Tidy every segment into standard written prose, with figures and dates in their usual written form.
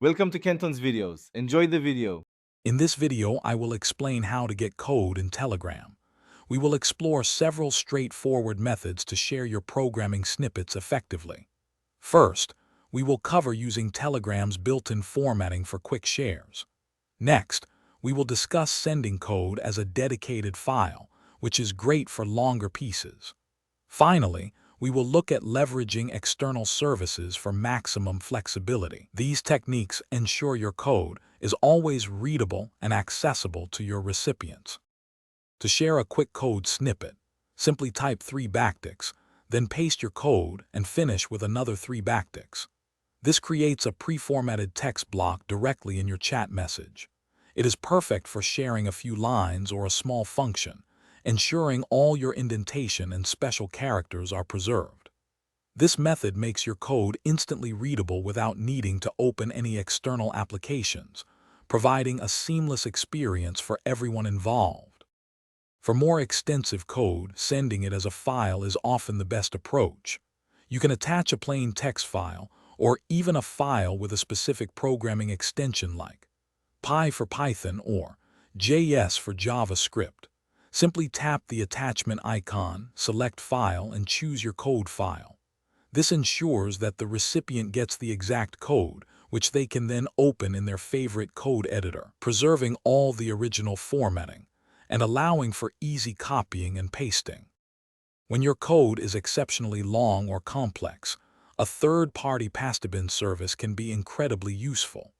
Welcome to Kenton's videos. Enjoy the video. In this video, I will explain how to get code in Telegram. We will explore several straightforward methods to share your programming snippets effectively. First, we will cover using Telegram's built-in formatting for quick shares. Next, we will discuss sending code as a dedicated file, which is great for longer pieces. Finally, we will look at leveraging external services for maximum flexibility. These techniques ensure your code is always readable and accessible to your recipients. To share a quick code snippet, simply type 3 backticks, then paste your code and finish with another 3 backticks. This creates a pre-formatted text block directly in your chat message. It is perfect for sharing a few lines or a small function, ensuring all your indentation and special characters are preserved. This method makes your code instantly readable without needing to open any external applications, providing a seamless experience for everyone involved. For more extensive code, sending it as a file is often the best approach. You can attach a plain text file or even a file with a specific programming extension like Py for Python or JS for JavaScript. Simply tap the attachment icon, select File, and choose your code file. This ensures that the recipient gets the exact code, which they can then open in their favorite code editor, preserving all the original formatting and allowing for easy copying and pasting. When your code is exceptionally long or complex, a third-party Pastebin service can be incredibly useful.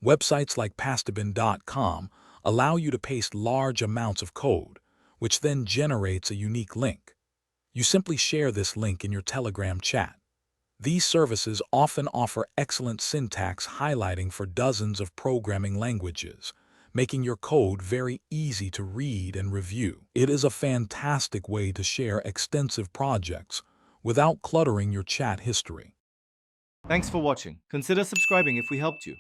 Websites like pastebin.com allow you to paste large amounts of code, which then generates a unique link. You simply share this link in your Telegram chat. These services often offer excellent syntax highlighting for dozens of programming languages, making your code very easy to read and review. It is a fantastic way to share extensive projects without cluttering your chat history. Thanks for watching. Consider subscribing if we helped you.